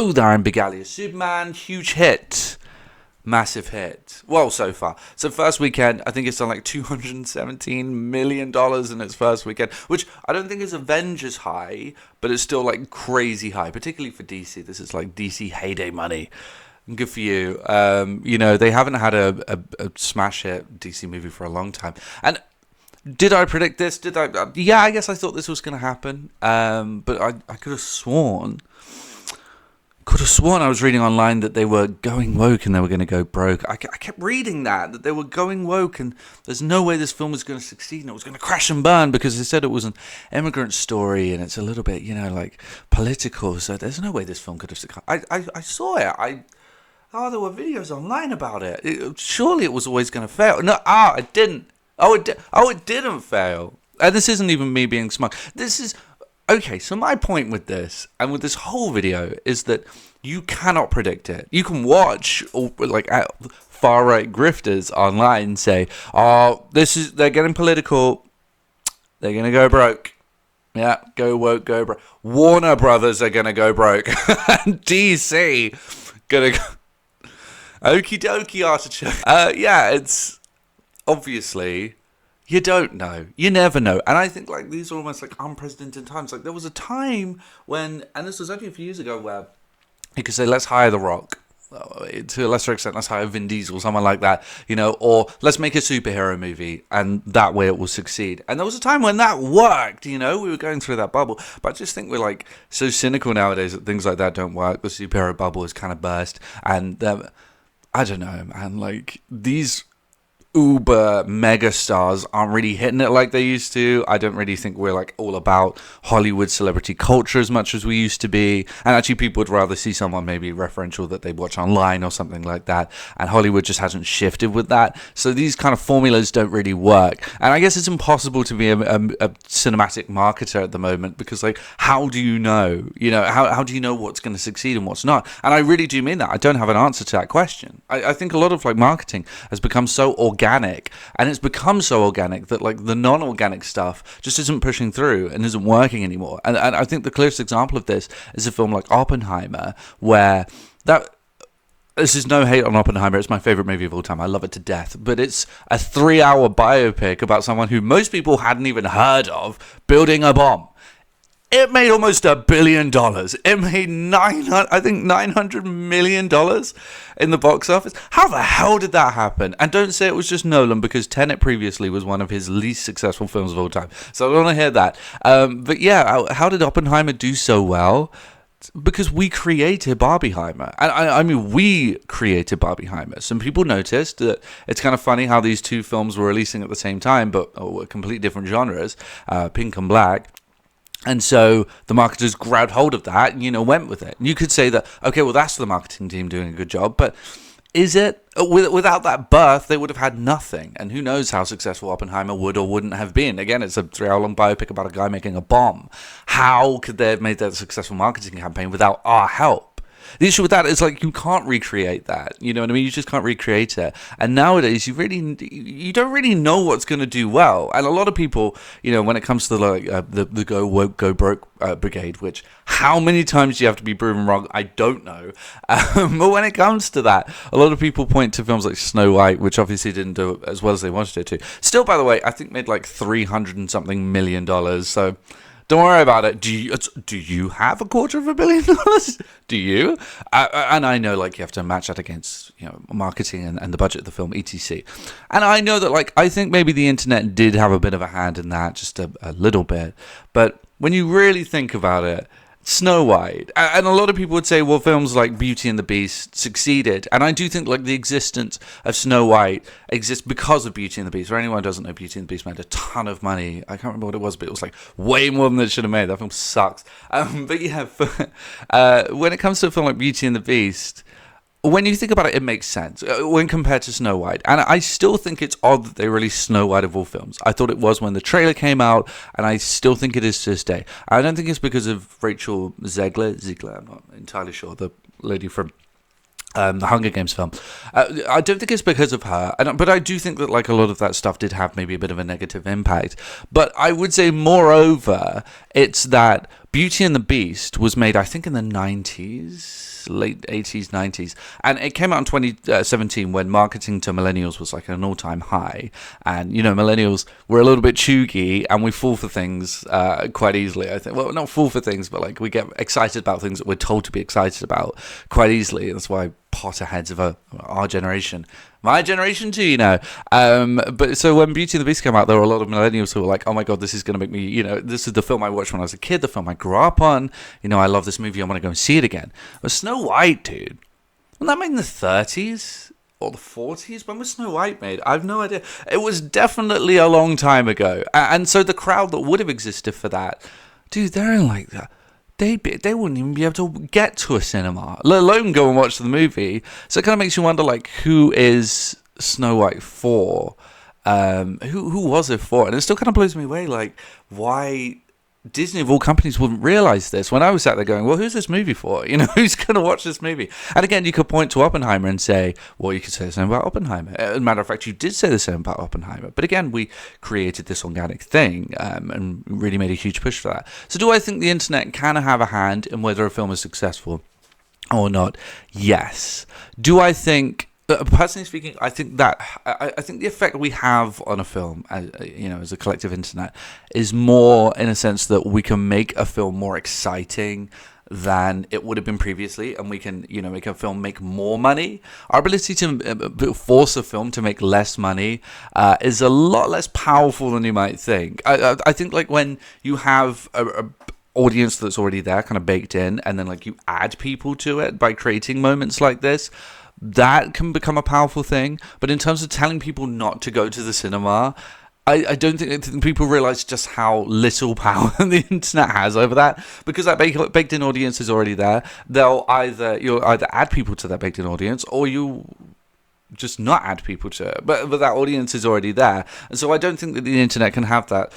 Hello there, I'm Big Ali. Superman, huge hit. Massive hit. Well, so far. So first weekend, I think it's done like $217 million in its first weekend, which I don't think is Avengers high, but it's still like crazy high, particularly for DC. This is like DC heyday money. Good for you. They haven't had a smash hit DC movie for a long time. And did I predict this? Yeah, I guess I thought this was going to happen. But I could have sworn I was reading online that they were going woke and they were going to go broke. I kept reading that they were going woke and there's no way this film was going to succeed and it was going to crash and burn because they said it was an immigrant story and it's a little bit, like political. So there's no way this film could have succeeded. I saw it. There were videos online about it. Surely it was always going to fail. No, it didn't. It didn't fail. And this isn't even me being smug. This is... Okay, so my point with this, and with this whole video, is that you cannot predict it. You can watch, far-right grifters online say, they're getting political, they're going to go broke. Yeah, go woke, go broke. Warner Brothers are going to go broke. DC, going to go... Okie dokie, artichoke. It's... Obviously... You don't know. You never know. And I think these are almost like unprecedented times. Like there was a time when, and this was only a few years ago, where you could say, let's hire The Rock. To a lesser extent, let's hire Vin Diesel, someone like that, or let's make a superhero movie and that way it will succeed. And there was a time when that worked, we were going through that bubble. But I just think we're so cynical nowadays that things like that don't work. The superhero bubble has kind of burst. And I don't know, man, these uber mega stars aren't really hitting it like they used to. I don't really think we're all about Hollywood celebrity culture as much as we used to be. And actually people would rather see someone maybe referential that they watch online or something like that. And Hollywood just hasn't shifted with that. So these kind of formulas don't really work. And I guess it's impossible to be a cinematic marketer at the moment because how do you know? How do you know what's going to succeed and what's not? And I really do mean that. I don't have an answer to that question. I think a lot of marketing has become so organic, and it's become so organic that the non-organic stuff just isn't pushing through and isn't working anymore. And I think the clearest example of this is a film like Oppenheimer, where this is no hate on Oppenheimer. It's my favorite movie of all time. I love it to death. But it's a 3-hour biopic about someone who most people hadn't even heard of building a bomb. It made almost $1 billion. It made $900 million in the box office. How the hell did that happen? And don't say it was just Nolan, because Tenet previously was one of his least successful films of all time. So I don't want to hear that. But yeah, how did Oppenheimer do so well? Because we created Barbieheimer. And I mean, we created Barbieheimer. Some people noticed that it's kind of funny how these two films were releasing at the same time, but were completely different genres, pink and black. And so the marketers grabbed hold of that and, went with it. And you could say that, okay, well, that's the marketing team doing a good job. But is it? Without that birth, they would have had nothing. And who knows how successful Oppenheimer would or wouldn't have been. Again, it's a 3-hour-long biopic about a guy making a bomb. How could they have made that a successful marketing campaign without our help? The issue with that is you can't recreate that. You know what I mean? You just can't recreate it. And nowadays, you don't really know what's going to do well. And a lot of people, when it comes to the go woke, go broke brigade, which how many times do you have to be proven wrong? I don't know. But when it comes to that, a lot of people point to films like Snow White, which obviously didn't do as well as they wanted it to. Still, by the way, I think made $300 and something million. So don't worry about it. Do you have $250 million? Do you? And I know you have to match that against marketing and the budget of the film, etc. And I know that I think maybe the internet did have a bit of a hand in that, just a little bit. But when you really think about it, Snow White, and a lot of people would say, well, films like Beauty and the Beast succeeded, and I do think the existence of Snow White exists because of Beauty and the Beast. For anyone who doesn't know, Beauty and the Beast made a ton of money. I can't remember what it was, but it was way more than it should have made. That film sucks. But yeah, when it comes to a film like Beauty and the Beast, when you think about it, it makes sense when compared to Snow White. And I still think it's odd that they released Snow White of all films. I thought it was when the trailer came out, and I still think it is to this day. I don't think it's because of Rachel Zegler, I'm not entirely sure, the lady from the Hunger Games film. I don't think it's because of her, but I do think that a lot of that stuff did have maybe a bit of a negative impact. But I would say, moreover, it's that Beauty and the Beast was made, I think, in the 90s, late 80s, 90s. And it came out in 2017 when marketing to millennials was like an all-time high. And, millennials, we're a little bit chuggy and we fall for things quite easily, I think. Well, not fall for things, but like we get excited about things that we're told to be excited about quite easily. That's why Potterheads of our generation. My generation too, But so when Beauty and the Beast came out, there were a lot of millennials who were like, oh my God, this is going to make me, this is the film I watched when I was a kid, the film I grew up on. I love this movie. I want to go and see it again. But Snow White, dude, wasn't that made in the 30s? Or the 40s? When was Snow White made? I have no idea. It was definitely a long time ago. And so the crowd that would have existed for that, dude, they're in like that. They wouldn't even be able to get to a cinema, let alone go and watch the movie. So it kind of makes you wonder, like, who is Snow White for? Who was it for? And it still kind of blows me away, like, why Disney, of all companies, wouldn't realize this. When I was sat there going, well, who's this movie for? Who's going to watch this movie? And again, you could point to Oppenheimer and say, well, you could say the same about Oppenheimer. As a matter of fact, you did say the same about Oppenheimer. But again, we created this organic thing and really made a huge push for that. So do I think the internet can have a hand in whether a film is successful or not? Yes. Do I think... Personally speaking, I think the effect we have on a film, as a collective internet, is more in a sense that we can make a film more exciting than it would have been previously, and we can, make a film make more money. Our ability to force a film to make less money is a lot less powerful than you might think. I think like when you have a audience that's already there, kind of baked in, and then like you add people to it by creating moments like this, that can become a powerful thing. But in terms of telling people not to go to the cinema, I don't think people realize just how little power the internet has over that, because that baked-in audience is already there. You'll either add people to that baked-in audience, or you just not add people to it, but that audience is already there, and so I don't think that the internet can have that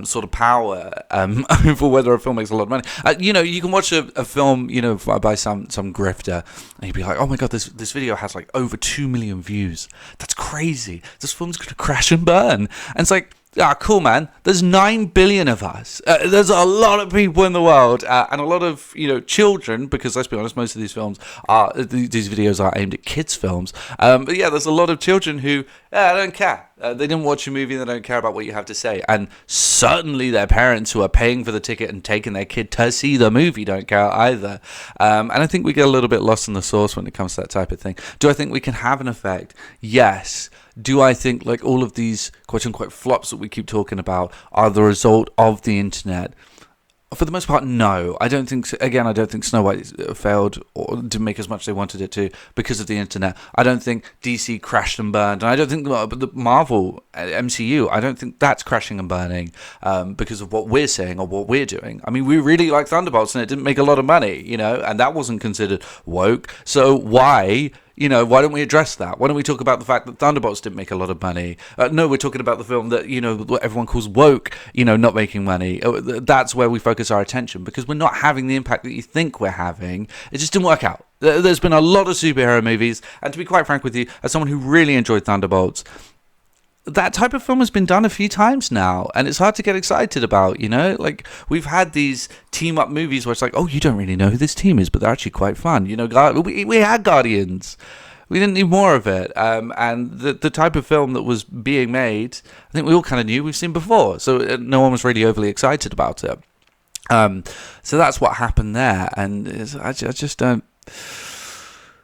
sort of power over whether a film makes a lot of money. You can watch a film, by some grifter, and you'd be like, oh my God, this video has like over 2 million views. That's crazy. This film's gonna crash and burn. And it's like, cool, man. There's 9 billion of us. There's a lot of people in the world, and a lot of children. Because let's be honest, most of these these videos are aimed at kids' films. But yeah, there's a lot of children who don't care. They didn't watch a movie and they don't care about what you have to say. And certainly their parents who are paying for the ticket and taking their kid to see the movie don't care either. And I think we get a little bit lost in the sauce when it comes to that type of thing. Do I think we can have an effect? Yes. Do I think like all of these quote-unquote flops that we keep talking about are the result of the internet? For the most part, no. I don't think Snow White failed or didn't make as much as they wanted it to because of the internet. I don't think DC crashed and burned. And I don't think the Marvel MCU, I don't think that's crashing and burning because of what we're saying or what we're doing. I mean, we really like Thunderbolts and it didn't make a lot of money, and that wasn't considered woke. So why don't we address that? Why don't we talk about the fact that Thunderbolts didn't make a lot of money? No, we're talking about the film that, what everyone calls woke, not making money. That's where we focus our attention because we're not having the impact that you think we're having. It just didn't work out. There's been a lot of superhero movies. And to be quite frank with you, as someone who really enjoyed Thunderbolts, that type of film has been done a few times now, and it's hard to get excited about, Like, we've had these team-up movies where it's like, oh, you don't really know who this team is, but they're actually quite fun. We had Guardians. We didn't need more of it. And the type of film that was being made, I think we all kind of knew we've seen before, so no one was really overly excited about it. So that's what happened there, and I just don't...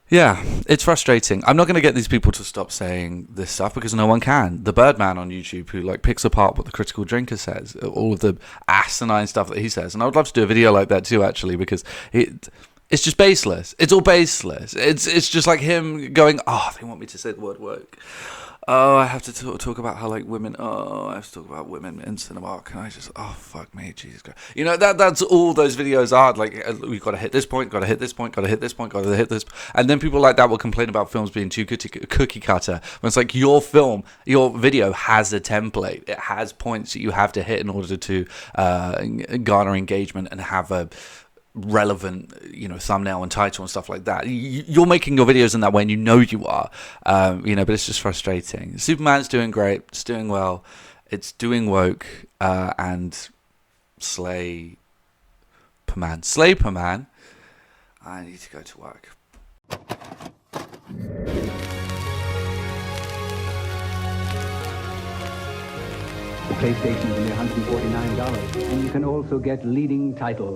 Yeah, it's frustrating. I'm not going to get these people to stop saying this stuff because no one can. The Birdman on YouTube who picks apart what the Critical Drinker says, all of the asinine stuff that he says. And I would love to do a video like that too, actually, because it's just baseless. It's all baseless. It's just like him going, oh, they want me to say the word woke. Oh, I have to talk about how women. Oh, I have to talk about women in cinema. Can I just? Oh, fuck me, Jesus Christ! That's all those videos are. We've got to hit this point. Got to hit this point. Got to hit this point. Got to hit this. And then people like that will complain about films being too cookie cutter. When it's like your video has a template. It has points that you have to hit in order to garner engagement and have a relevant thumbnail and title and stuff like that. You're making your videos in that way and you are but it's just frustrating. Superman's doing great, it's doing well, it's doing woke, and Slay per man. Slave per man. I need to go to work. The PlayStation is only $149, and you can also get leading titles.